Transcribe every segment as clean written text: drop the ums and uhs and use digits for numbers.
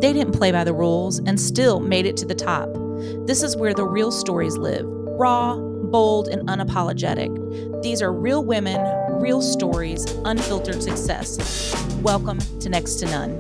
They didn't play by the rules and still made it to the top. This is where the real stories live, raw, bold, and unapologetic. These are real women, real stories, unfiltered success. Welcome to Next to None.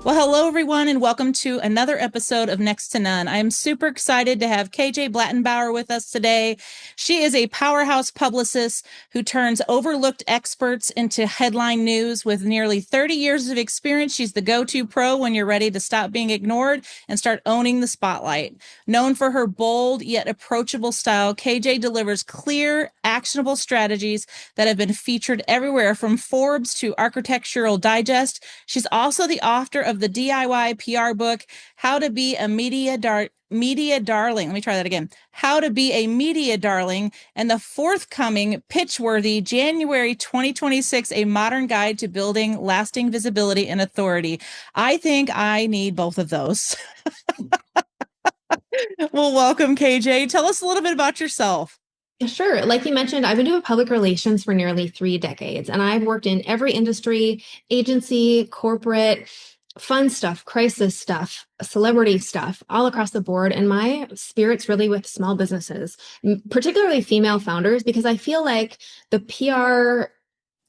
Well, hello, everyone, and welcome to another episode of Next to None. I am super excited to have KJ Blattenbauer with us today. She is a powerhouse publicist who turns overlooked experts into headline news. With nearly 30 years of experience, she's the go-to pro when you're ready to stop being ignored and start owning the spotlight. Known for her bold yet approachable style, KJ delivers clear, actionable strategies that have been featured everywhere from Forbes to Architectural Digest. She's also the author of the DIY PR book, How to Be a Media Darling. Let me try that again. How to Be a Media Darling, and the forthcoming pitch-worthy January 2026, A Modern Guide to Building Lasting Visibility and Authority. I think I need both of those. Well, welcome, KJ. Tell us a little bit about yourself. Sure. Like you mentioned, I've been doing public relations for nearly 3 decades, and I've worked in every industry, agency, corporate, fun stuff, crisis stuff, celebrity stuff, all across the board. And my spirit's really with small businesses, particularly female founders, because I feel like the PR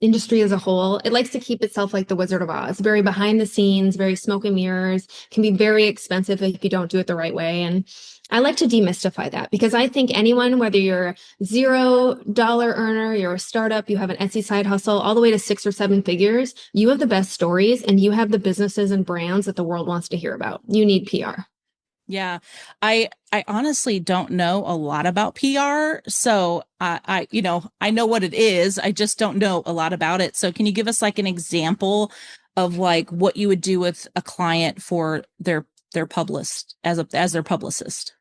industry as a whole, it likes to keep itself like the Wizard of Oz, very behind the scenes, very smoke and mirrors, can be very expensive if you don't do it the right way. And I like to demystify that, because I think anyone, whether you're $0 earner, you're a startup, you have an Etsy side hustle, all the way to 6 or 7 figures, you have the best stories and you have the businesses and brands that the world wants to hear about. You need PR. Yeah, I honestly don't know a lot about PR. So I know what it is. I just don't know a lot about it. So can you give us like an example of like what you would do with a client for their publicist as their publicist?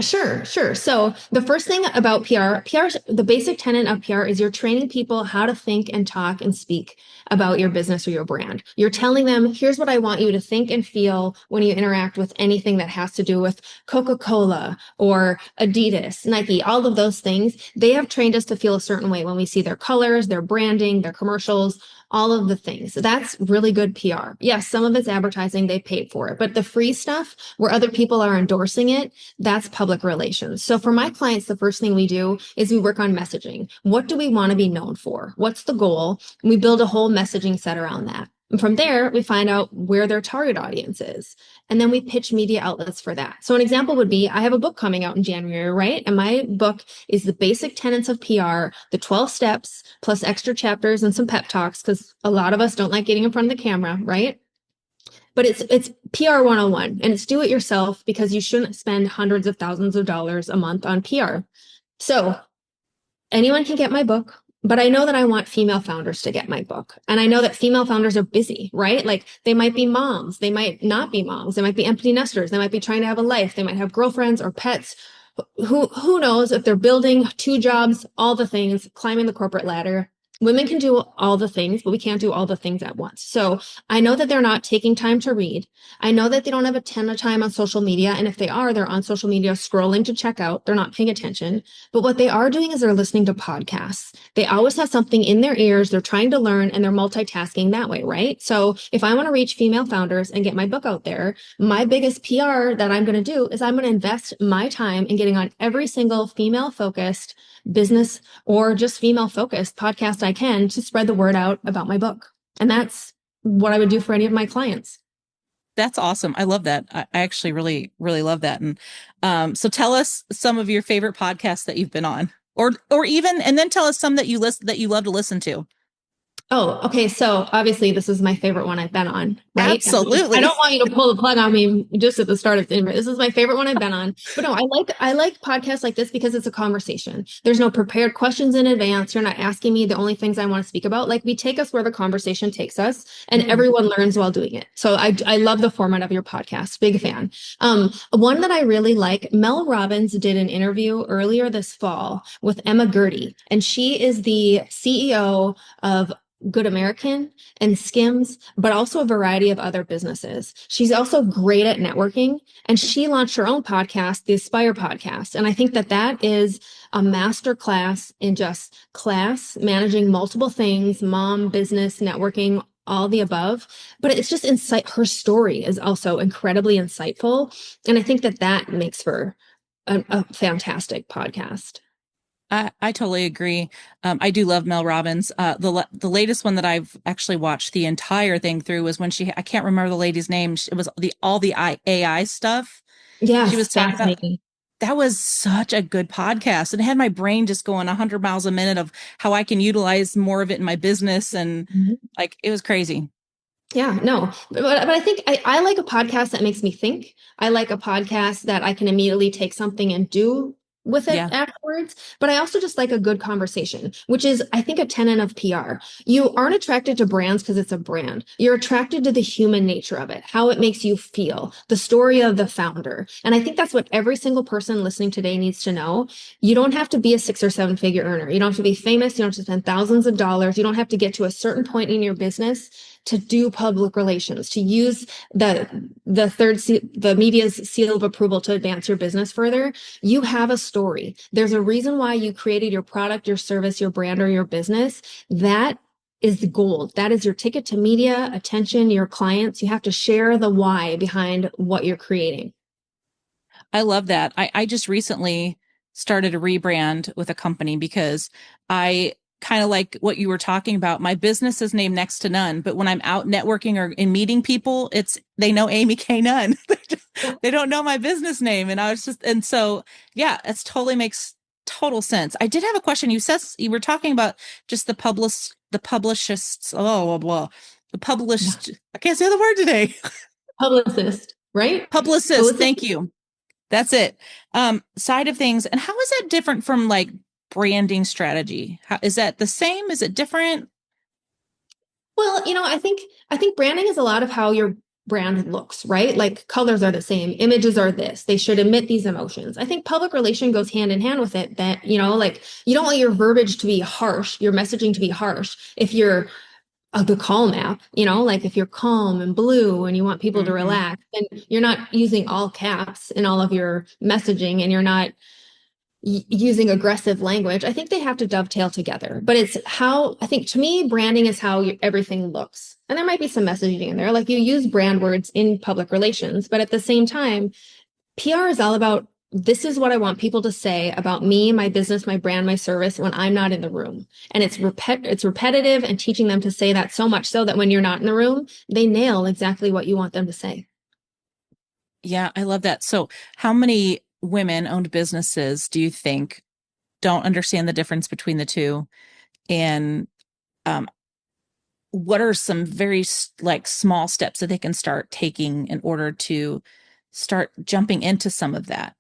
Sure. So the first thing about PR, the basic tenet of PR is you're training people how to think and talk and speak about your business or your brand. You're telling them, here's what I want you to think and feel when you interact with anything that has to do with Coca-Cola or Adidas, Nike, all of those things. They have trained us to feel a certain way when we see their colors, their branding, their commercials, all of the things. So that's really good PR. Yes, some of it's advertising, they paid for it, but the free stuff where other people are endorsing it, that's public relations. So for my clients, the first thing we do is we work on messaging. What do we want to be known for? What's the goal? And we build a whole messaging set around that. And from there, we find out where their target audience is. And then we pitch media outlets for that. So an example would be, I have a book coming out in January, right? And my book is the basic tenets of PR, the 12 steps, plus extra chapters and some pep talks, because a lot of us don't like getting in front of the camera, right? But it's PR 101, and it's do it yourself, because you shouldn't spend hundreds of thousands of dollars a month on PR. So anyone can get my book. But I know that I want female founders to get my book. And I know that female founders are busy, right? Like they might be moms. They might not be moms. They might be empty nesters. They might be trying to have a life. They might have girlfriends or pets. Who knows if they're building 2 jobs, all the things, climbing the corporate ladder. Women can do all the things, but we can't do all the things at once. So I know that they're not taking time to read. I know that they don't have a ton of time on social media. And if they are, they're on social media scrolling to check out. They're not paying attention. But what they are doing is they're listening to podcasts. They always have something in their ears. They're trying to learn and they're multitasking that way, right? So if I want to reach female founders and get my book out there, my biggest PR that I'm going to do is I'm going to invest my time in getting on every single female focused business or just female focused podcast I can to spread the word out about my book. And that's what I would do for any of my clients. That's awesome. I love that. I actually really, really love that. And so tell us some of your favorite podcasts that you've been on, or even, and then tell us some that you love to listen to. Oh, okay. So obviously this is my favorite one I've been on, right? Absolutely. I don't want you to pull the plug on me just at the start of the interview. This is my favorite one I've been on. But no, I like podcasts like this because it's a conversation. There's no prepared questions in advance. You're not asking me the only things I want to speak about. Like we take us where the conversation takes us, and everyone learns while doing it. So I love the format of your podcast. Big fan. One that I really like, Mel Robbins did an interview earlier this fall with Emma Gertie, and she is the CEO of Good American and Skims, but also a variety of other businesses. She's also great at networking, and she launched her own podcast, the Aspire podcast. And I think that that is a master class in just class managing multiple things, mom, business, networking, all the above, but it's just insight. Her story is also incredibly insightful. And I think that that makes for a fantastic podcast. I totally agree. I do love Mel Robbins. The latest one that I've actually watched the entire thing through was when I can't remember the lady's name. It was all the AI stuff. She was Yes, talking about fascinating. that was such a good podcast. And it had my brain just going 100 miles a minute of how I can utilize more of it in my business. And like, it was crazy. Yeah, no, but I think I like a podcast that makes me think. I like a podcast that I can immediately take something and do with it Yeah. afterwards. But I also just like a good conversation, which is, I think, a tenet of PR. You aren't attracted to brands because it's a brand. You're attracted to the human nature of it, how it makes you feel, the story of the founder. And I think that's what every single person listening today needs to know. You don't have to be a 6 or 7 figure earner. You don't have to be famous. You don't have to spend thousands of dollars. You don't have to get to a certain point in your business to do public relations, to use the media's seal of approval to advance your business further. You have a story. There's a reason why you created your product, your service, your brand, or your business. That is the gold. That is your ticket to media, attention, your clients. You have to share the why behind what you're creating. I love that. I just recently started a rebrand with a company because I kind of like what you were talking about. My business is named Next to None, but when I'm out networking or in meeting people, they know Amy K. Nunn. They don't know my business name. And I was just, and so, yeah, it totally makes total sense. I did have a question. You were talking about just the publicists, oh, blah, blah, the Yeah. published, I can't say the word today. Publicist, right? Oh, Publicist. it's a Thank you. That's it. Side of things. And how is that different from like branding strategy? Is that the same? Is it different? Well, I think branding is a lot of how your brand looks, right? Like colors are the same, images are this. They should emit these emotions. I think public relation goes hand in hand with it that, like you don't want your verbiage to be harsh, your messaging to be harsh. If you're the calm app, like if you're calm and blue and you want people to Hmm. relax, then you're not using all caps in all of your messaging and you're not using aggressive language. I think they have to dovetail together. But it's how I think to me, branding is how everything looks. And there might be some messaging in there, like you use brand words in public relations, but at the same time, PR is all about this is what I want people to say about me, my business, my brand, my service when I'm not in the room. And it's repetitive and teaching them to say that so much so that when you're not in the room, they nail exactly what you want them to say. Yeah, I love that. So, how many women-owned businesses do you think don't understand the difference between the two? And um, what are some very like small steps that they can start taking in order to start jumping into some of that?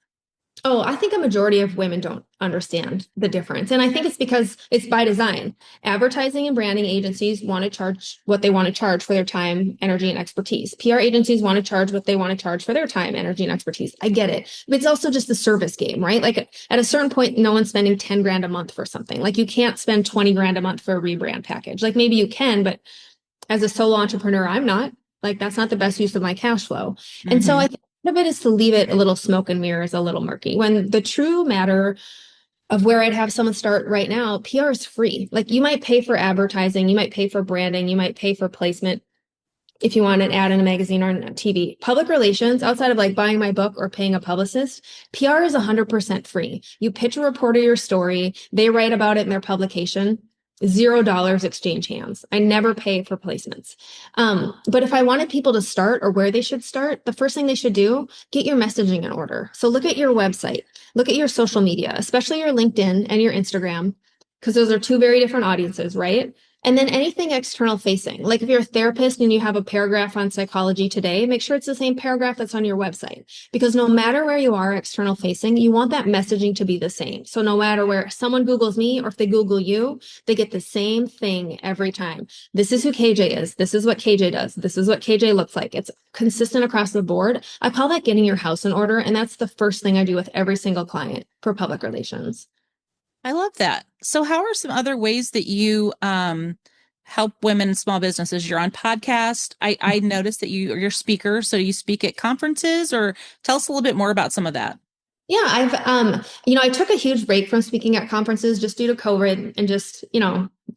Oh, I think a majority of women don't understand the difference. And I think it's because it's by design. Advertising and branding agencies want to charge what they want to charge for their time, energy, and expertise. PR agencies want to charge what they want to charge for their time, energy, and expertise. I get it. But it's also just the service game, right? Like at a certain point, no one's spending 10 grand a month for something. Like you can't spend 20 grand a month for a rebrand package. Like maybe you can, but as a solo entrepreneur, I'm not. Like that's not the best use of my cash flow. And so Hmm. I think part of it is to leave it a little smoke and mirrors, a little murky. When the true matter of where I'd have someone start right now, PR is free. Like you might pay for advertising, you might pay for branding, you might pay for placement if you want an ad in a magazine or on TV. Public relations, outside of like buying my book or paying a publicist, PR is 100% free. You pitch a reporter your story, they write about it in their publication. $0 exchange hands. I never pay for placements. But if I wanted people to start or where they should start, the first thing they should do, get your messaging in order. So look at your website, look at your social media, especially your LinkedIn and your Instagram, because those are two very different audiences, right? And then anything external facing, like if you're a therapist and you have a paragraph on psychology today, make sure it's the same paragraph that's on your website. Because no matter where you are external facing, you want that messaging to be the same. So no matter where someone Googles me or if they Google you, they get the same thing every time. This is who KJ is. This is what KJ does. This is what KJ looks like. It's consistent across the board. I call that getting your house in order. And that's the first thing I do with every single client for public relations. I love that. So, how are some other ways that you help women in small businesses? You're on podcast. I noticed that you're a speaker. So, you speak at conferences, or tell us a little bit more about some of that. Yeah, I took a huge break from speaking at conferences just due to COVID and just,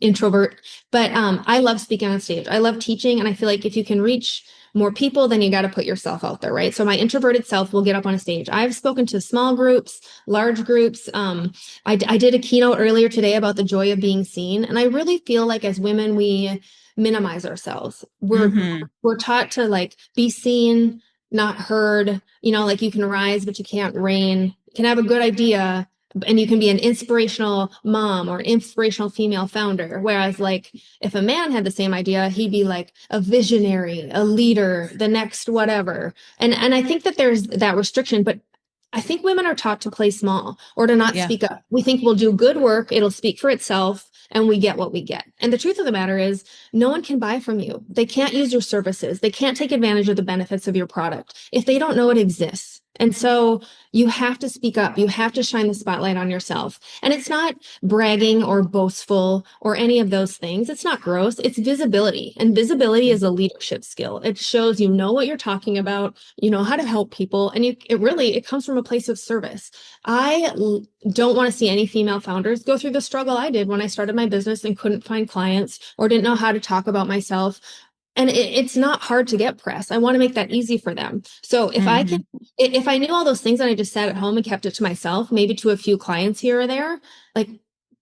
introvert, but I love speaking on stage. I love teaching, and I feel like if you can reach more people, then you got to put yourself out there, right? So my introverted self will get up on a stage. I've spoken to small groups, large groups. I did a keynote earlier today about the joy of being seen, and I really feel like as women, we minimize ourselves. Mm-hmm. We're taught to like be seen, not heard. You know, like you can rise, but you can't reign. You can have a good idea, and you can be an inspirational mom or an inspirational female founder. Whereas, like, if a man had the same idea, he'd be like a visionary, a leader, the next whatever. And I think that there's that restriction, but I think women are taught to play small or to not Yeah. speak up. We think we'll do good work, it'll speak for itself, and we get what we get. And the truth of the matter is, no one can buy from you. They can't use your services. They can't take advantage of the benefits of your product if they don't know it exists. And so you have to speak up. You have to shine the spotlight on yourself. And it's not bragging or boastful or any of those things. It's not gross. It's visibility. And visibility is a leadership skill. It shows you know what you're talking about, you know how to help people, and it comes from a place of service. Don't want to see any female founders go through the struggle I did when I started my business and couldn't find clients or didn't know how to talk about myself. And it's not hard to get press. I want to make that easy for them. So Mm-hmm. if I knew all those things and I just sat at home and kept it to myself, maybe to a few clients here or there, like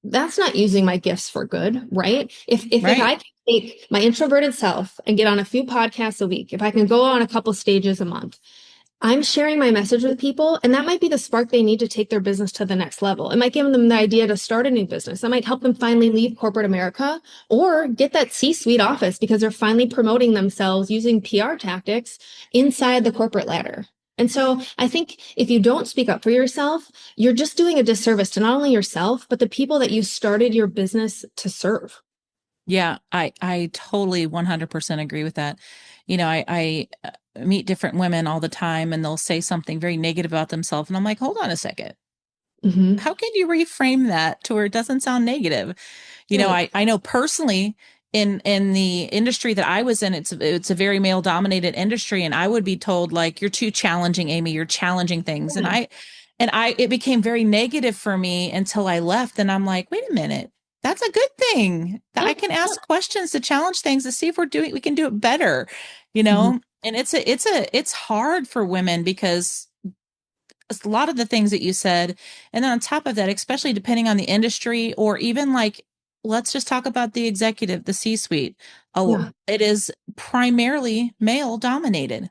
that's not using my gifts for good, right? If Right. I can take my introverted self and get on a few podcasts a week, if I can go on a couple stages a month, I'm sharing my message with people, and that might be the spark they need to take their business to the next level. It might give them the idea to start a new business. It might help them finally leave corporate America or get that C-suite office because they're finally promoting themselves using PR tactics inside the corporate ladder. And so I think if you don't speak up for yourself, you're just doing a disservice to not only yourself, but the people that you started your business to serve. Yeah, I totally 100% agree with that. I meet different women all the time and they'll say something very negative about themselves and I'm like, "Hold on a second. Hmm. How can you reframe that to where it doesn't sound negative?" Right. I know personally in the industry that I was in, it's a very male dominated industry and I would be told like, "You're too challenging, Amy. You're challenging things." Yeah. And it became very negative for me until I left and I'm like, "Wait a minute. That's a good thing that I Yep. can Yep. ask questions to challenge things to see if we can do it better, Mhm. And it's hard for women because a lot of the things that you said. And then on top of that, especially depending on the industry or even like, let's just talk about the executive, the C-suite. Yeah. It is primarily male dominated.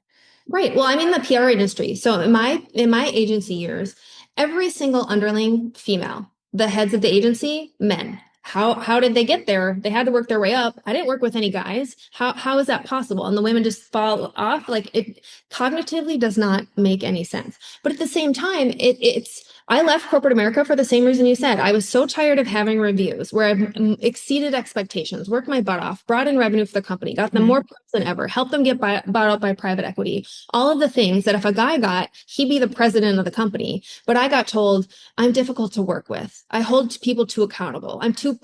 Right. Well, I'm in the PR industry. So in my agency years, every single underling female, the heads of the agency, men. How did they get there? They had to work their way up. I didn't work with any guys. How is that possible? And the women just fall off. Like it cognitively does not make any sense. But at the same time, it's I left corporate America for the same reason you said. I was so tired of having reviews where I've exceeded expectations, worked my butt off, brought in revenue for the company, got them Mhm. more press than ever, helped them get bought out by private equity, all of the things that if a guy got, he'd be the president of the company. But I got told I'm difficult to work with. I hold people too accountable. I'm too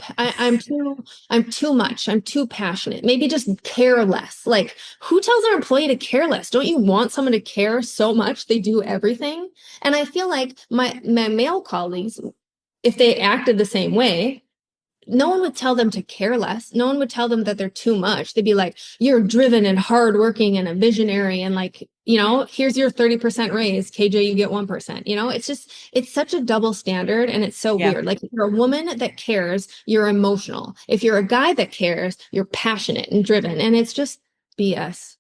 much. I'm too passionate. Maybe just care less. Like who tells their employee to care less? Don't you want someone to care so much they do everything? And I feel like my male colleagues, if they acted the same way, no one would tell them to care less. No one would tell them that they're too much. They'd be like, you're driven and hardworking and a visionary. And like, here's your 30% raise. KJ, you get 1%. It's such a double standard and it's so Yeah. weird. Like, if you're a woman that cares, you're emotional. If you're a guy that cares, you're passionate and driven. And it's just BS.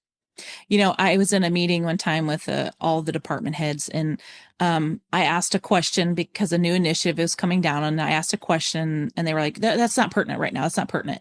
I was in a meeting one time with all the department heads, and I asked a question because a new initiative is coming down, and I asked a question, and they were like, "That's not pertinent right now. That's not pertinent."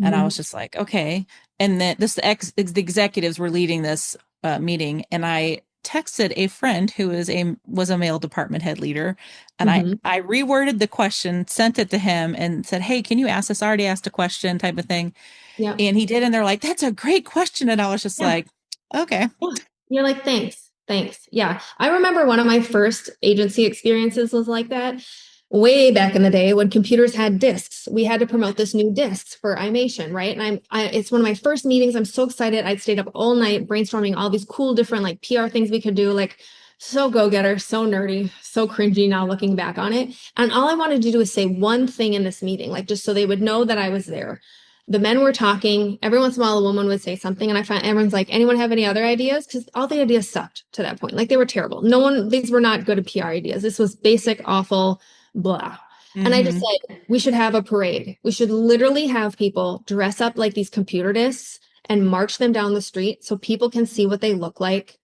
And I Mhm. was just like, "Okay." And then the executives were leading this meeting, and I texted a friend who was a male department head leader, and Mhm. I reworded the question, sent it to him, and said, "Hey, can you ask this? I already asked a question," type of thing. Yep. And he did, and they're like, "That's a great question," and I was just Yeah. like, "Okay." Yeah. You're like, thanks. Thanks. Yeah. I remember one of my first agency experiences was like that way back in the day when computers had discs. We had to promote this new discs for iMation, right? And it's one of my first meetings. I'm so excited. I'd stayed up all night brainstorming all these cool different like PR things we could do. Like So go-getter, so nerdy, so cringy now looking back on it. And all I wanted to do was say one thing in this meeting, like just so they would know that I was there. The men were talking. Every once in a while, a woman would say something, and I find everyone's like, anyone have any other ideas? Because all the ideas sucked to that point. Like they were terrible. No one, these were not good PR ideas. This was basic, awful, blah. And I just Mm-hmm. said, we should have a parade. We should literally have people dress up like these computer discs and march them down the street so people can see what they look like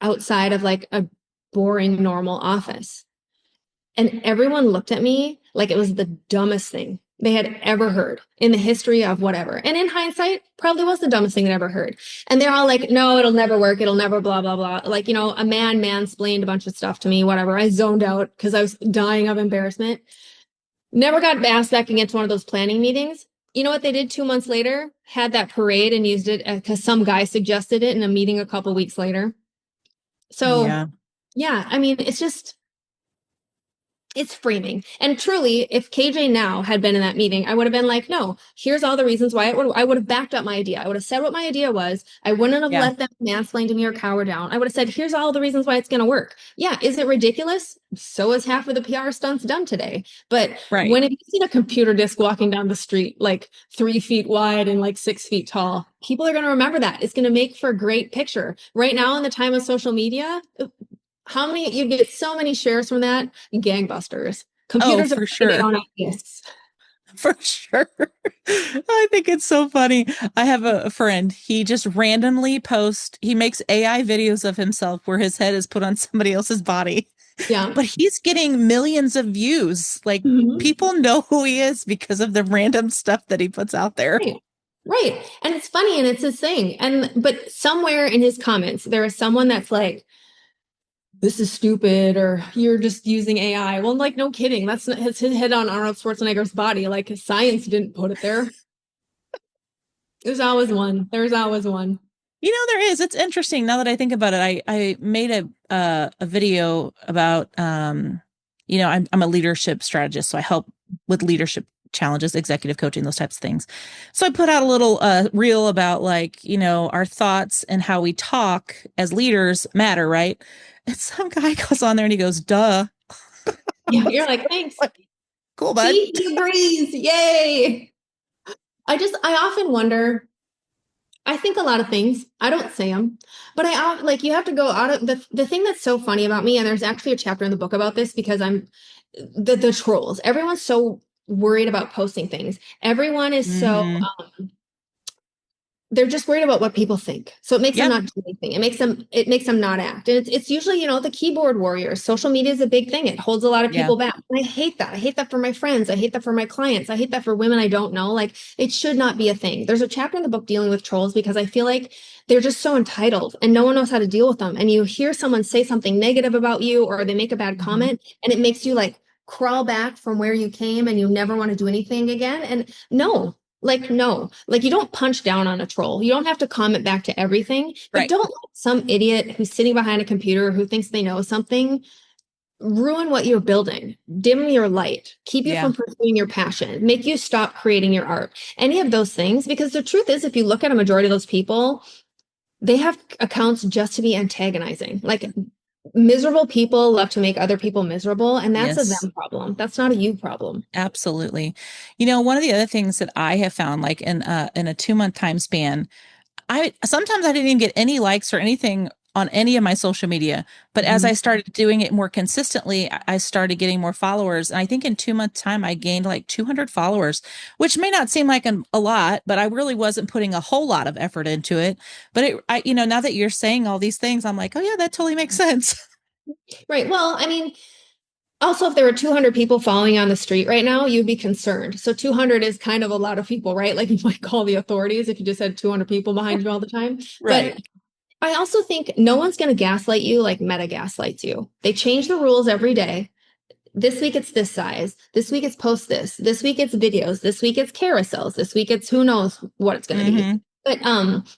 outside of like a boring, normal office. And everyone looked at me like it was the dumbest thing they had ever heard in the history of whatever. And in hindsight, probably was the dumbest thing they'd ever heard. And they're all like, no, it'll never work. It'll never blah, blah, blah. Like, a man mansplained a bunch of stuff to me, whatever. I zoned out because I was dying of embarrassment. Never got asked back again to one of those planning meetings. You know what they did 2 months later? Had that parade and used it because some guy suggested it in a meeting a couple weeks later. So, Yeah. yeah, I mean, it's framing. And truly, if KJ now had been in that meeting, I would have been like, no, here's all the reasons why I would have backed up my idea. I would have said what my idea was. I wouldn't have Yeah. let them mansplain to me or cower down. I would have said, here's all the reasons why it's going to work. Yeah. Is it ridiculous? So is half of the PR stunts done today. But Right. when have you seen a computer disc walking down the street, like 3 feet wide and like 6 feet tall? People are going to remember that. It's going to make for a great picture. Right now, in the time of social media, how many you get so many shares from that? Gangbusters. Oh, Computers are for putting it sure. on ideas. For sure. I think it's so funny. I have a friend. He just randomly posts, he makes AI videos of himself where his head is put on somebody else's body, Yeah. but he's getting millions of views. Like Mhm. people know who he is because of the random stuff that he puts out there. Right. Right. And it's funny and it's his thing. But somewhere in his comments, there is someone that's like, this is stupid, or you're just using AI. Well, like, no kidding. That's not, his head on Arnold Schwarzenegger's body. Like, science didn't put it there. There's always one. There's always one. There is. It's interesting now that I think about it. I made a video about I'm a leadership strategist, so I help with leadership challenges, executive coaching, those types of things. So I put out a little reel about like, our thoughts and how we talk as leaders matter, right? And some guy goes on there and he goes, "Duh." Yeah. You're like, thanks. Cool, bud. See, he agrees. Yay. I often wonder. I think a lot of things. I don't say them, but like you have to go out of the thing that's so funny about me. And there's actually a chapter in the book about this because I'm the trolls. Everyone's so worried about posting things. Everyone is so Hmm. they're just worried about what people think. So it makes them Yep. not do anything. It makes them not act. And it's usually, the keyboard warriors. Social media is a big thing. It holds a lot of Yeah. people back. And I hate that. I hate that for my friends. I hate that for my clients. I hate that for women I don't know. Like it should not be a thing. There's a chapter in the book dealing with trolls because I feel like they're just so entitled and no one knows how to deal with them. And you hear someone say something negative about you or they make a bad Hmm. comment and it makes you like crawl back from where you came and you never want to do anything again. And no, like, no, like you don't punch down on a troll. You don't have to comment back to everything, but Right. don't let some idiot who's sitting behind a computer who thinks they know something ruin what you're building, dim your light, keep you Yeah. from pursuing your passion, make you stop creating your art, any of those things. Because the truth is, if you look at a majority of those people, they have accounts just to be antagonizing. Like miserable people love to make other people miserable, and that's a Yes. them problem. That's not a you problem. Absolutely. One of the other things that I have found, like in a 2 month time span, I sometimes I didn't even get any likes or anything on any of my social media. But as I Mhm. started doing it more consistently, I started getting more followers. And I think in 2 months time, I gained like 200 followers, which may not seem like a lot, but I really wasn't putting a whole lot of effort into it. But now that you're saying all these things, I'm like, oh yeah, that totally makes sense. Right. Well, I mean, also, if there were 200 people following on the street right now, you'd be concerned. So 200 is kind of a lot of people, right? Like you might call the authorities if you just had 200 people behind you all the time. But Right. I also think no one's going to gaslight you like Meta gaslights you. They change the rules every day. This week it's this size. This week it's post this. This week it's videos. This week it's carousels. This week it's who knows what it's going to be. Hmm. But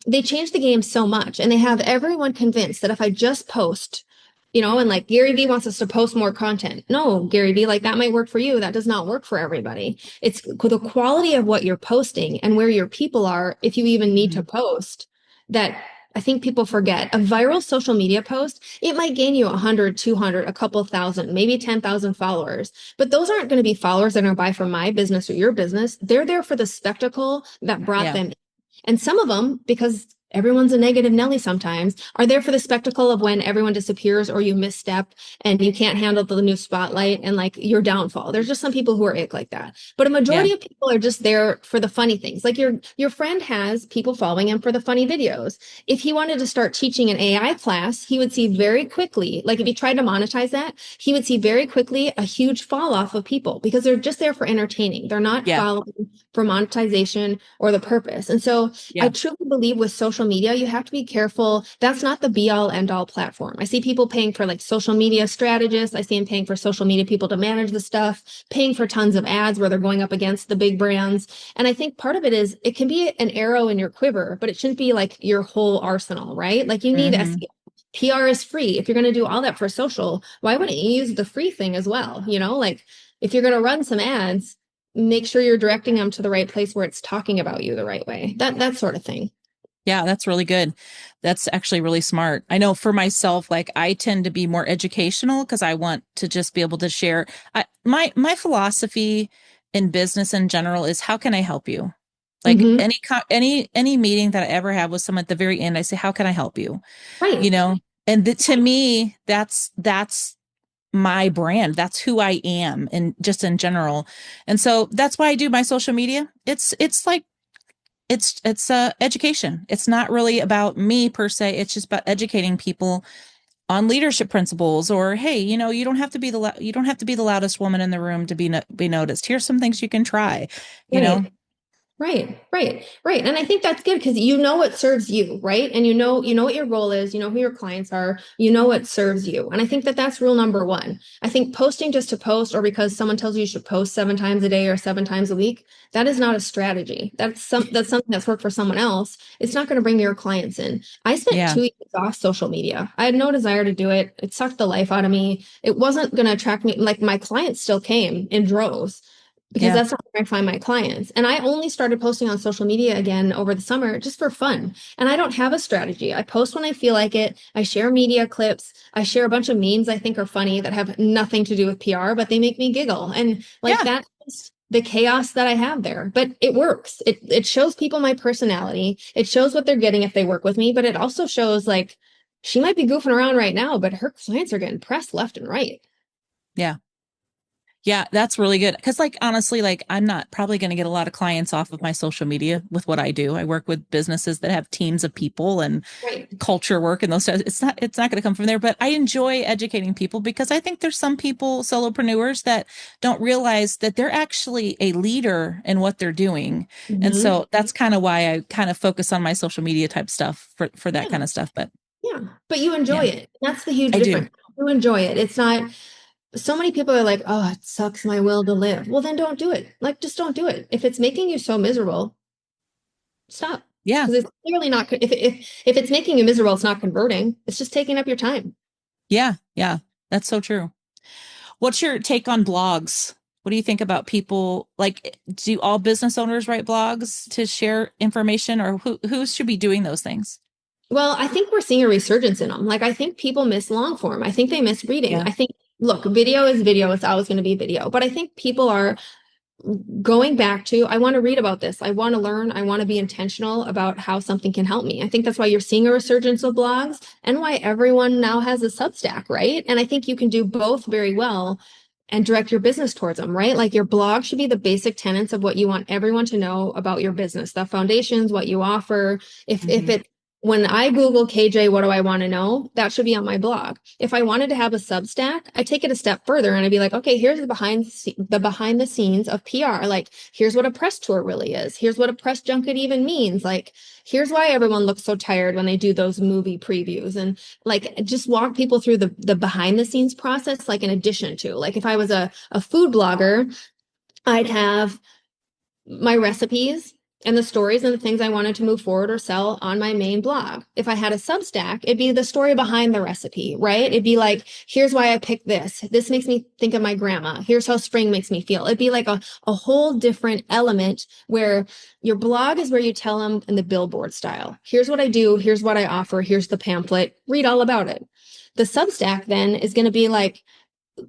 they change the game so much and they have everyone convinced that if I just post, and like Gary Vee wants us to post more content. No, Gary Vee, like that might work for you. That does not work for everybody. It's the quality of what you're posting and where your people are, if you even need to post, that I think people forget a viral social media post, it might gain you 100, 200, a couple thousand, maybe 10,000 followers. But those aren't going to be followers that are going to buy from my business or your business. They're there for the spectacle that brought Yeah. them in. And some of them, because everyone's a negative Nelly sometimes, are there for the spectacle of when everyone disappears or you misstep and you can't handle the new spotlight and like your downfall. There's just some people who are ick like that. But a Yeah. majority of people are just there for the funny things. Like your friend has people following him for the funny videos. If he wanted to start teaching an AI class, he would see very quickly, like if he tried to monetize that, he would see very quickly a huge fall off of people because they're just there for entertaining. They're not Yeah. following for monetization or the purpose. And so I Yeah. truly believe with social media, you have to be careful. That's not the be all end all platform. I see people paying for like social media strategists. I see them paying for social media people to manage the stuff, paying for tons of ads where they're going up against the big brands. And I think part of it is it can be an arrow in your quiver, but it shouldn't be like your whole arsenal, right? Like you need Hmm. SEO. PR is free. If you're going to do all that for social, why wouldn't you use the free thing as well? You know, like if you're going to run some ads, make sure you're directing them to the right place where it's talking about you the right way. That sort of thing. Yeah, that's really good. That's actually really smart. I know for myself, like I tend to be more educational because I want to just be able to share. My philosophy in business in general is how can I help you? Like Hmm. any meeting that I ever have with someone at the very end, I say, how can I help you? You Right. know, and to me, that's my brand. That's who I am, and just in general. And so that's why I do my social media. It's like it's education. It's not really about me per se. It's just about educating people on leadership principles, or hey, you don't have to be you don't have to be the loudest woman in the room to be noticed. Here's some things you can try, you know. Right. Right. And I think that's good because you know what serves you, right? And you know what your role is, you know who your clients are, you know what serves you. And I think that that's rule number one. I think posting just to post or because someone tells you you should post 7 times a day or 7 times a week, that is not a strategy. That's something that's worked for someone else. It's not going to bring your clients in. I spent Yeah. 2 years off social media. I had no desire to do it. It sucked the life out of me. It wasn't going to attract me. Like my clients still came in droves because Yeah. that's not where I find my clients. And I only started posting on social media again over the summer just for fun. And I don't have a strategy. I post when I feel like it. I share media clips. I share a bunch of memes I think are funny that have nothing to do with PR, but they make me giggle. And like Yeah. that's the chaos that I have there. But it works. It shows people my personality. It shows what they're getting if they work with me, but it also shows like she might be goofing around right now, but her clients are getting pressed left and right. Yeah. Yeah, that's really good. Because, like, honestly, like, I'm not probably going to get a lot of clients off of my social media with what I do. I work with businesses that have teams of people and Right. culture work and those stuff. It's not going to come from there. But I enjoy educating people because I think there's some people, solopreneurs, that don't realize that they're actually a leader in what they're doing. And Hmm. so that's kind of why I kind of focus on my social media type stuff for that Yeah. kind of stuff. But Yeah. But you enjoy yeah, it. That's the huge I do. difference. You enjoy it. It's not so many people are like, oh, it sucks my will to live. Well, then don't do it. Like, just don't do it. If it's making you so miserable, stop. Yeah. Because it's clearly not, if it's making you miserable, it's not converting. It's just taking up your time. Yeah. Yeah. That's so true. What's your take on blogs? What do you think about people like do all business owners write blogs to share information, or who should be doing those things? Well, I think we're seeing a resurgence in them. Like, I think people miss long form. I think they miss reading. Yeah. I think, look, video is video. It's always going to be video. But I think people are going back to, I want to read about this. I want to learn. I want to be intentional about how something can help me. I think that's why you're seeing a resurgence of blogs and why everyone now has a Substack, right? And I think you can do both very well and direct your business towards them, right? Like your blog should be the basic tenets of what you want everyone to know about your business, the foundations, what you offer. If Hmm. it when I Google KJ, what do I want to know? That should be on my blog. If I wanted to have a Substack, I take it a step further and I'd be like, okay, here's the behind the scenes of PR. Like, here's what a press tour really is. Here's what a press junket even means. Like, here's why everyone looks so tired when they do those movie previews and like just walk people through the behind the scenes process, like in addition to like if I was a food blogger, I'd have my recipes and the stories and the things I wanted to move forward or sell on my main blog. If I had a Substack, it'd be the story behind the recipe, right? It'd be like, here's why I picked this. This makes me think of my grandma. Here's how spring makes me feel. It'd be like a whole different element where your blog is where you tell them in the billboard style. Here's what I do. Here's what I offer. Here's the pamphlet. Read all about it. The Substack then is going to be like,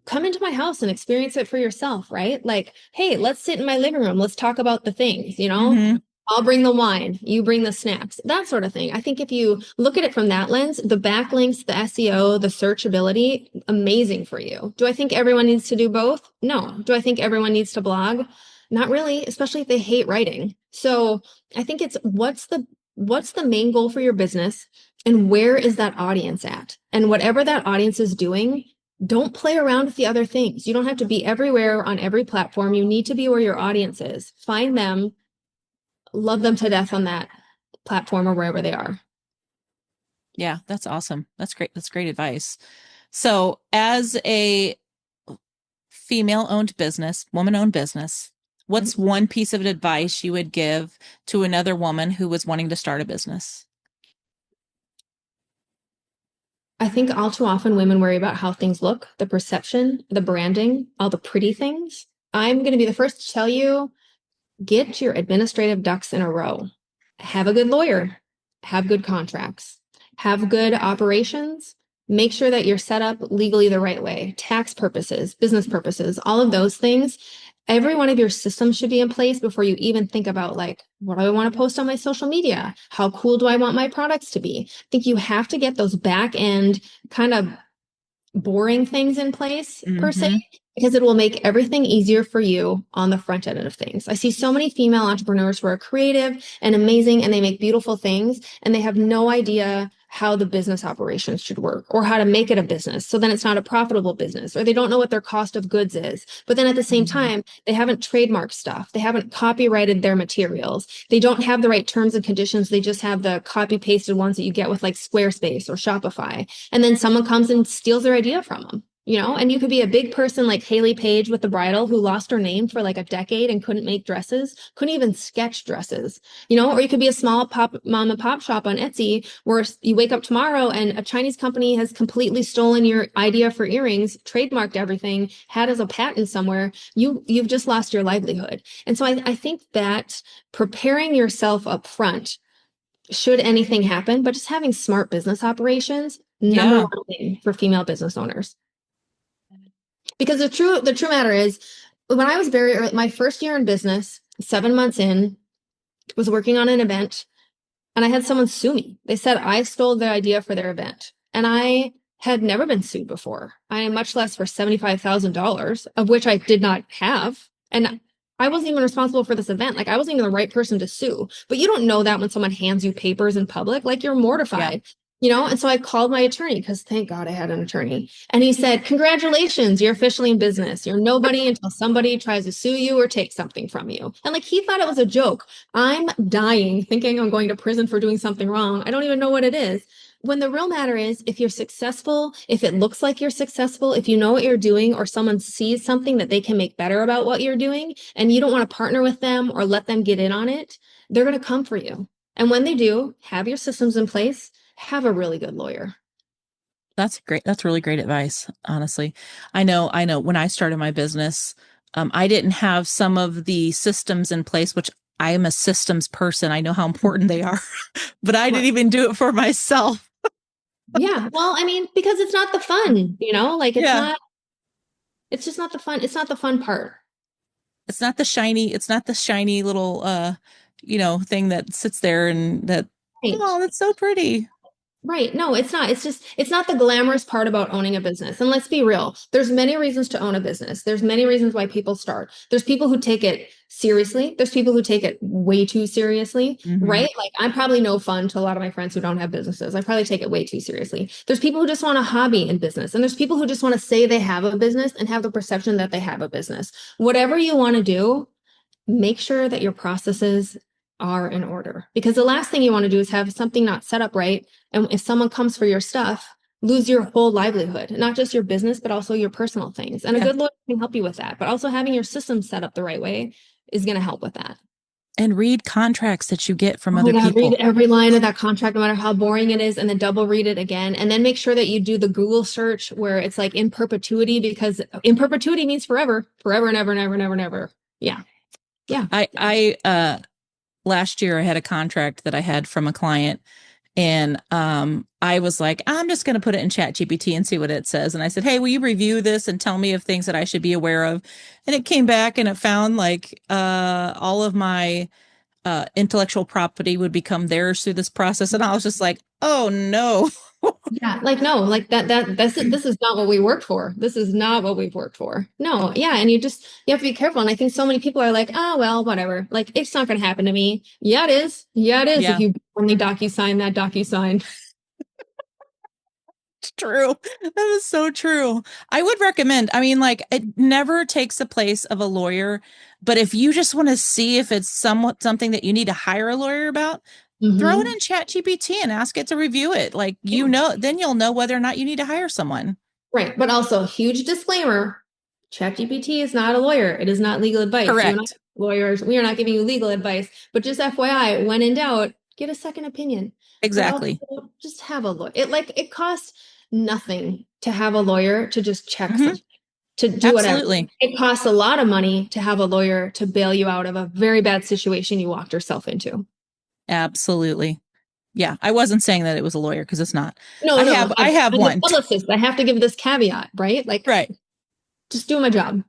come into my house and experience it for yourself, right? Like, hey, let's sit in my living room. Let's talk about the things, you know? Mm-hmm. I'll bring the wine, you bring the snacks, that sort of thing. I think if you look at it from that lens, the backlinks, the SEO, the searchability, amazing for you. Do I think everyone needs to do both? No. Do I think everyone needs to blog? Not really, especially if they hate writing. So I think it's what's the main goal for your business and where is that audience at? And whatever that audience is doing, don't play around with the other things. You don't have to be everywhere on every platform. You need to be where your audience is. Find them, love them to death on that platform or wherever they are. Yeah, that's awesome. That's great. That's great advice. So, as a female-owned business, woman-owned business, what's one piece of advice you would give to another woman who was wanting to start a business? I think all too often women worry about how things look, the perception, the branding, all the pretty things. I'm going to be the first to tell you, get your administrative ducks in a row. Have a good lawyer, have good contracts, have good operations. Make sure that you're set up legally the right way, tax purposes, business purposes, all of those things. Every one of your systems should be in place before you even think about like, what do I want to post on my social media? How cool do I want my products to be? I think you have to get those back end kind of boring things in place per se, because it will make everything easier for you on the front end of things. I see so many female entrepreneurs who are creative and amazing and they make beautiful things and they have no idea how the business operations should work or how to make it a business. So then it's not a profitable business, or they don't know what their cost of goods is. But then at the same time, they haven't trademarked stuff. They haven't copyrighted their materials. They don't have the right terms and conditions. They just have the copy pasted ones that you get with like Squarespace or Shopify. And then someone comes and steals their idea from them. You know, and you could be a big person like Haley Page with the bridal who lost her name for like a decade and couldn't make dresses, couldn't even sketch dresses, you know, or you could be a small mom and pop shop on Etsy where you wake up tomorrow and a Chinese company has completely stolen your idea for earrings, trademarked everything, had as a patent somewhere. You've just lost your livelihood. And so I think that preparing yourself up front, should anything happen, but just having smart business operations, number one thing for female business owners. Because the true matter is, when I was very early, my first year in business, 7 months in, was working on an event, and I had someone sue me. They said I stole the idea for their event, and I had never been sued before. Much less for $75,000, of which I did not have, and I wasn't even responsible for this event. Like I wasn't even the right person to sue. But you don't know that when someone hands you papers in public, like you're mortified. Yeah. You know, and so I called my attorney because thank God I had an attorney. And he said, congratulations, you're officially in business. You're nobody until somebody tries to sue you or take something from you. And like he thought it was a joke. I'm dying thinking I'm going to prison for doing something wrong. I don't even know what it is. When the real matter is, if you're successful, if it looks like you're successful, if you know what you're doing, or someone sees something that they can make better about what you're doing, and you don't want to partner with them or let them get in on it, they're going to come for you. And when they do, have your systems in place. Have a really good lawyer. That's great. That's really great advice. Honestly, I know when I started my business, I didn't have some of the systems in place, which I am a systems person. I know how important they are, but I didn't even do it for myself. Yeah. Well, I mean, because it's not the fun, you know, like it's just not the fun. It's not the fun part. It's not the shiny little, thing that sits there and that, oh, that's so pretty. Right. No, it's not. It's not the glamorous part about owning a business. And let's be real. There's many reasons to own a business. There's many reasons why people start. There's people who take it seriously. There's people who take it way too seriously, right? Like I'm probably no fun to a lot of my friends who don't have businesses. I probably take it way too seriously. There's people who just want a hobby in business. And there's people who just want to say they have a business and have the perception that they have a business. Whatever you want to do, make sure that your processes are in order, because the last thing you want to do is have something not set up right. And if someone comes for your stuff, lose your whole livelihood, not just your business, but also your personal things. And a good lawyer can help you with that. But also having your system set up the right way is going to help with that. And read contracts that you get from Oh my other God, read people. every line of that contract, no matter how boring it is, and then double read it again. And then make sure that you do the Google search where it's like in perpetuity, because in perpetuity means forever, forever and ever and ever and ever and ever. Yeah. Yeah. I last year I had a contract that I had from a client, and I was like, I'm just going to put it in Chat GPT and see what it says. And I said, hey, will you review this and tell me of things that I should be aware of? And it came back and it found like all of my intellectual property would become theirs through this process. And I was just like, oh no. Yeah, like no, like this is not what we worked for. This is not what we've worked for. No, yeah, and you have to be careful. And I think so many people are like, oh well, whatever. Like it's not gonna happen to me. Yeah, it is. Yeah, it is. If Yeah, you only DocuSign that DocuSign. it's true. That is so true. I would recommend, I mean, like it never takes the place of a lawyer, but if you just want to see if it's somewhat something that you need to hire a lawyer about, throw it Hmm. in Chat GPT and ask it to review it. Like, Yeah. then you'll know whether or not you need to hire someone. Right. But also, huge disclaimer, ChatGPT is not a lawyer. It is not legal advice. You and I, Correct. lawyers, we are not giving you legal advice. But just FYI, when in doubt, get a second opinion. But also Exactly. just have a lawyer. It costs nothing to have a lawyer to just check Hmm. something, to do whatever. Absolutely. It costs a lot of money to have a lawyer to bail you out of a very bad situation you walked yourself into. Absolutely. Yeah, I wasn't saying that it was a lawyer because it's not. No, I no, have I have as a one. publicist, I have to give this caveat, right? Like, Right. just do my job.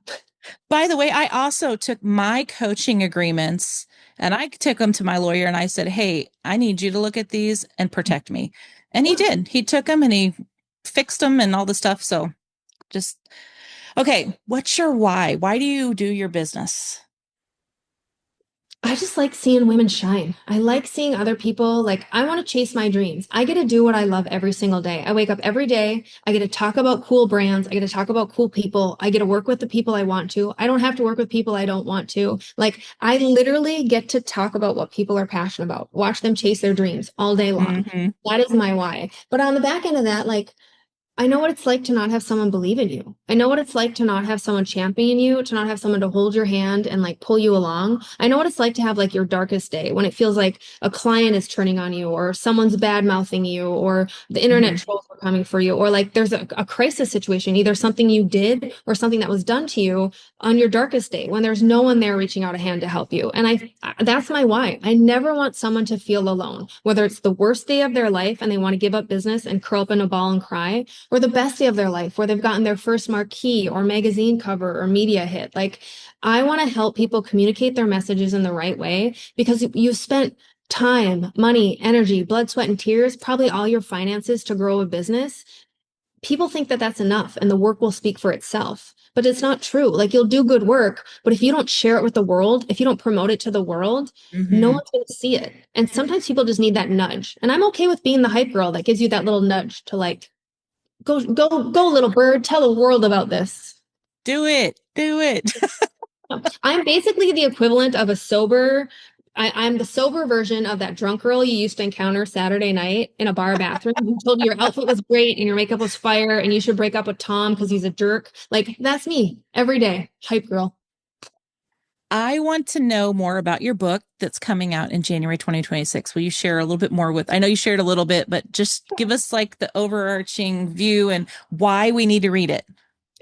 By the way, I also took my coaching agreements and I took them to my lawyer and I said, "Hey, I need you to look at these and protect me." And he Yeah. did. He took them and he fixed them and all the stuff. So just okay, what's your why? Why do you do your business? I just like seeing women shine. I like seeing other people. Like, I want to chase my dreams. I get to do what I love every single day. I wake up every day. I get to talk about cool brands. I get to talk about cool people. I get to work with the people I want to. I don't have to work with people I don't want to. Like, I literally get to talk about what people are passionate about, watch them chase their dreams all day long. Hmm. That is my why. But on the back end of that, like, I know what it's like to not have someone believe in you. I know what it's like to not have someone champion you, to not have someone to hold your hand and like pull you along. I know what it's like to have like your darkest day when it feels like a client is turning on you or someone's bad mouthing you or the internet Hmm. trolls are coming for you or like there's a crisis situation, either something you did or something that was done to you on your darkest day when there's no one there reaching out a hand to help you. And that's my why. I never want someone to feel alone, whether it's the worst day of their life and they want to give up business and curl up in a ball and cry, or the best day of their life where they've gotten their first marquee or magazine cover or media hit. Like, I want to help people communicate their messages in the right way because you spent time, money, energy, blood, sweat, and tears, probably all your finances to grow a business. People think that that's enough and the work will speak for itself. But it's not true. Like, you'll do good work, but if you don't share it with the world, if you don't promote it to the world, no Hmm. one's going to see it. And sometimes people just need that nudge. And I'm okay with being the hype girl that gives you that little nudge to like, go, little bird, tell the world about this. Do it. Do it. I'm basically the equivalent of I'm the sober version of that drunk girl you used to encounter Saturday night in a bar bathroom who told you your outfit was great and your makeup was fire and you should break up with Tom because he's a jerk. Like, that's me every day. Hype girl. I want to know more about your book that's coming out in January 2026. Will you share a little bit more I know you shared a little bit, but just give us like the overarching view and why we need to read it.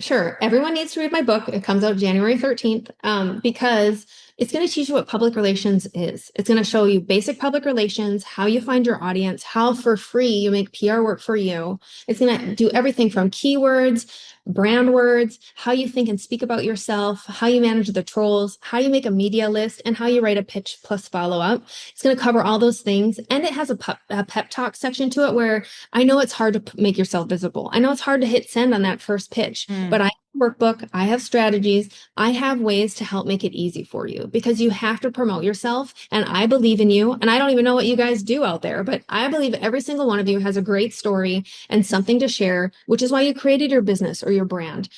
Sure. Everyone needs to read my book. It comes out January 13th, because it's going to teach you what public relations is. It's going to show you basic public relations, how you find your audience, how for free you make PR work for you. It's going to do everything from keywords, brand words, how you think and speak about yourself, how you manage the trolls, how you make a media list, and how you write a pitch plus follow up. It's going to cover all those things. And it has a pep talk section to it where I know it's hard to make yourself visible. I know it's hard to hit send on that first pitch, Mm. but I have a workbook, I have strategies, I have ways to help make it easy for you because you have to promote yourself. And I believe in you. And I don't even know what you guys do out there, but I believe every single one of you has a great story and something to share, which is why you created your business or your brand.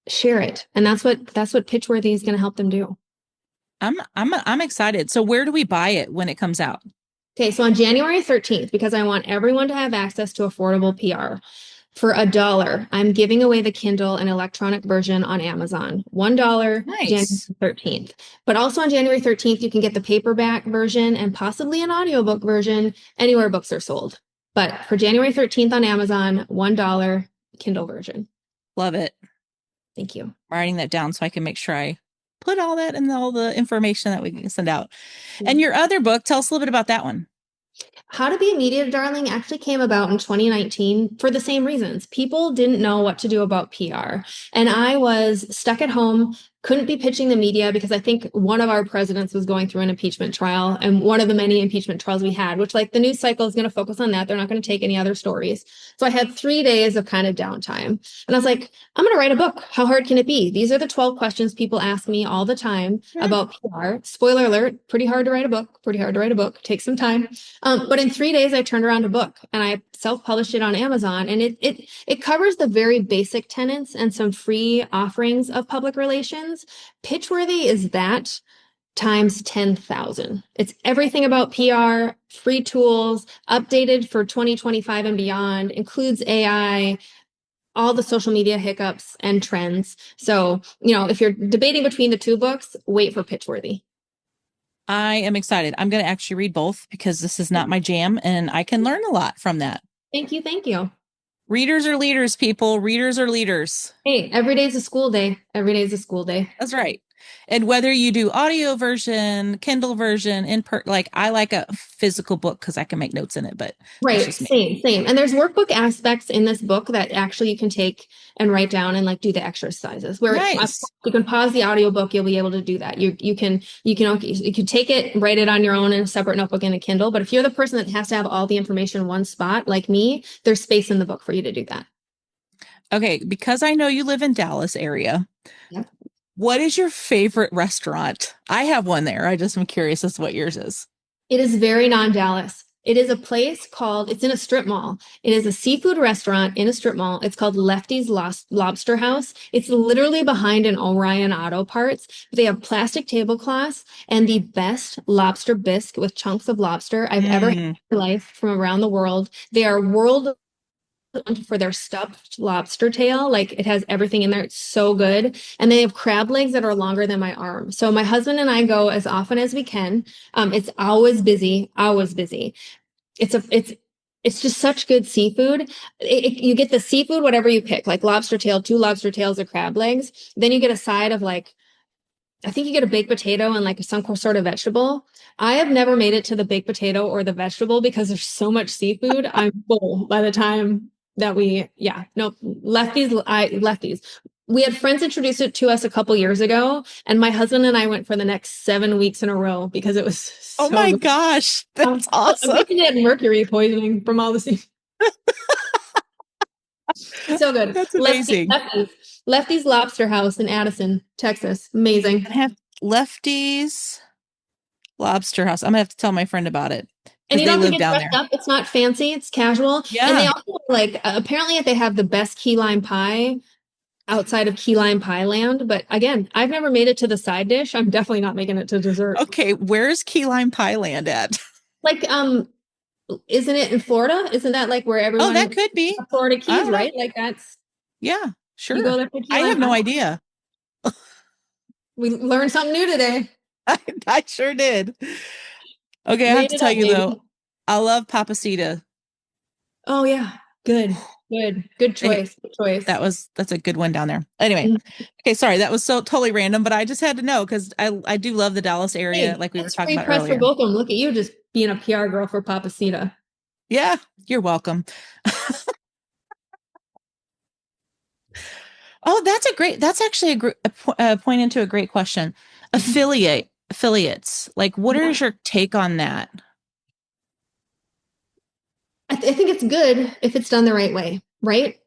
Share it. And that's what Pitchworthy is going to help them do. I'm excited. So where do we buy it when it comes out? Okay, so on January 13th, because I want everyone to have access to affordable PR, For $1, I'm giving away the Kindle and electronic version on Amazon. $1, January Nice. 13th. But also on January 13th, you can get the paperback version and possibly an audiobook version anywhere books are sold. But for January 13th on Amazon, $1 Kindle version. Love it. Thank you. I'm writing that down so I can make sure I put all that in all the information that we can send out. And your other book, tell us a little bit about that one. How to Be a Media Darling actually came about in 2019 for the same reasons. People didn't know what to do about PR. And I was stuck at home, couldn't be pitching the media because I think one of our presidents was going through an impeachment trial, and one of the many impeachment trials we had, which like the news cycle is going to focus on that. They're not going to take any other stories. So I had 3 days of kind of downtime. And I was like, I'm going to write a book. How hard can it be? These are the 12 questions people ask me all the time about PR. Spoiler alert, pretty hard to write a book, pretty hard to write a book. Takes some time. But in 3 days, I turned around a book and I self-published it on Amazon. And it covers the very basic tenets and some free offerings of public relations. Pitchworthy is that times 10,000. It's everything about PR, free tools, updated for 2025 and beyond, includes AI, all the social media hiccups and trends. So, if you're debating between the two books, wait for Pitchworthy. I am excited. I'm going to actually read both because this is not my jam and I can learn a lot from that. Thank you. Thank you. Readers are leaders, people. Readers are leaders. Hey, every day is a school day. Every day is a school day. That's right. And whether you do audio version, Kindle version, like I like a physical book because I can make notes in it, but right, same. And there's workbook aspects in this book that actually you can take and write down and like do the exercises. Where nice. You can pause the audiobook, you'll be able to do that. You can take it, write it on your own in a separate notebook in a Kindle. But if you're the person that has to have all the information in one spot, like me, there's space in the book for you to do that. Okay, because I know you live in Dallas area. Yep. What is your favorite restaurant? I have one there. I just am curious as to what yours is. It is very non-Dallas. It is a place it's in a strip mall. It is a seafood restaurant in a strip mall. It's called Lefty's Lobster House. It's literally behind an Orion Auto Parts. They have plastic tablecloths and the best lobster bisque with chunks of lobster I've ever had in my life from around the world. They are world for their stuffed lobster tail. Like it has everything in there. It's so good. And they have crab legs that are longer than my arm. So my husband and I go as often as we can. It's always busy, always busy. It's just such good seafood. You get the seafood, whatever you pick, like lobster tail, 2 lobster tails or crab legs. Then you get a side of like, I think you get a baked potato and like some sort of vegetable. I have never made it to the baked potato or the vegetable because there's so much seafood. I'm full by the time that Lefties. We had friends introduce it to us a couple years ago, and my husband and I went for the next 7 weeks in a row because it was so oh my good. gosh, that's awesome. I think he had mercury poisoning from all the seafood. So good. That's amazing. Lefty's Lobster House in Addison, Texas. Amazing. I have Lefty's Lobster House. I'm gonna have to tell my friend about it. And you don't have to get dressed up. It's not fancy. It's casual. Yeah. And they also apparently they have the best key lime pie outside of key lime pie land. But again, I've never made it to the side dish. I'm definitely not making it to dessert. Okay. Where's key lime pie land at? Like, isn't it in Florida? Isn't that like where everyone? Oh, that could be Florida Keys, right? Like that's. Yeah, sure. You go there for key lime I have pie. no idea. We learned something new today. I sure did. Okay, I have to tell you though, I love papacita. Oh yeah, good choice. Good choice. That's a good one down there. Anyway, okay, sorry, that was so totally random, but I just had to know because I do love the Dallas area, like we were talking about earlier. For both of them. Look at you, just being a PR girl for papacita. Yeah, you're welcome. Oh, that's actually a point into a great question. Affiliates, like what is your take on that? I think it's good if it's done the right way, right?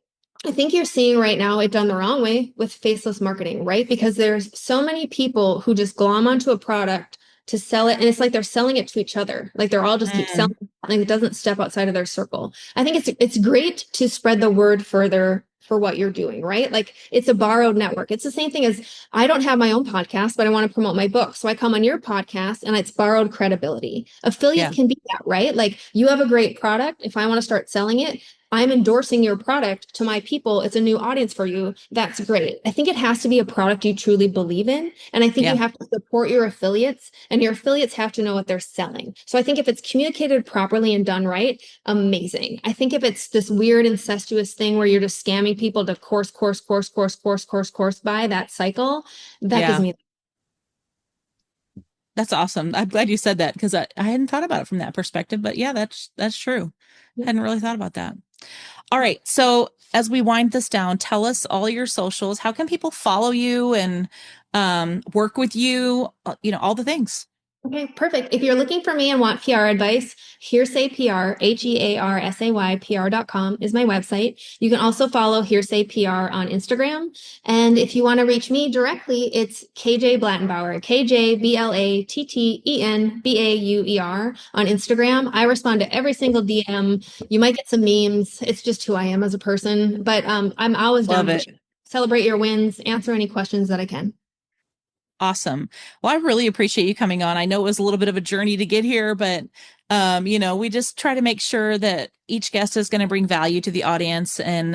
I think you're seeing right now it done the wrong way with faceless marketing, right? Because there's so many people who just glom onto a product to sell it. And it's like they're selling it to each other. Like they're all just keep selling it, and it doesn't step outside of their circle. I think it's great to spread the word further for what you're doing, right? Like it's a borrowed network. It's the same thing as I don't have my own podcast, but I want to promote my book. So I come on your podcast and it's borrowed credibility. Affiliates can be that, right? Like you have a great product. If I want to start selling it, I'm endorsing your product to my people. It's a new audience for you. That's great. I think it has to be a product you truly believe in. And I think you Yeah. have to support your affiliates, and your affiliates have to know what they're selling. So I think if it's communicated properly and done right, amazing. I think if it's this weird incestuous thing where you're just scamming people to course buy that cycle, that gives Yeah. me. That's awesome. I'm glad you said that because I hadn't thought about it from that perspective. But yeah, that's true. Hadn't really thought about that. All right. So as we wind this down, tell us all your socials. How can people follow you and work with you? All the things. Okay, perfect. If you're looking for me and want PR advice, Hearsay PR, HEARSAY PR.com is my website. You can also follow Hearsay PR on Instagram. And if you want to reach me directly, it's KJ Blattenbauer, KJBLATTENBAUER on Instagram. I respond to every single DM. You might get some memes. It's just who I am as a person, but I'm always down Love to it. celebrate your wins, answer any questions that I can. Awesome. Well, I really appreciate you coming on. I know it was a little bit of a journey to get here, but we just try to make sure that each guest is going to bring value to the audience, and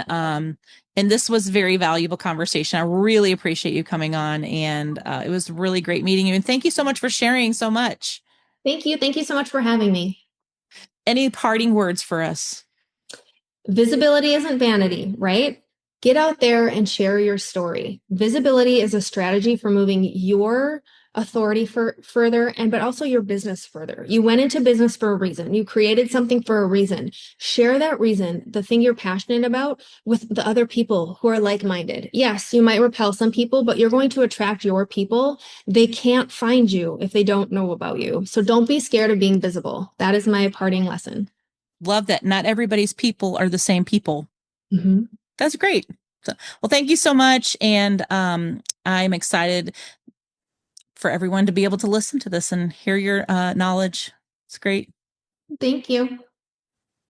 this was a very valuable conversation. I really appreciate you coming on, and it was really great meeting you. And thank you so much for sharing so much. Thank you. Thank you so much for having me. Any parting words for us? Visibility isn't vanity, right? Get out there and share your story. Visibility is a strategy for moving your authority further, and but also your business further. You went into business for a reason. You created something for a reason. Share that reason, the thing you're passionate about, with the other people who are like-minded. Yes, you might repel some people, but you're going to attract your people. They can't find you if they don't know about you. So don't be scared of being visible. That is my parting lesson. Love that. Not everybody's people are the same people. Mhm. That's great. Well, thank you so much. And I'm excited for everyone to be able to listen to this and hear your knowledge. It's great. Thank you.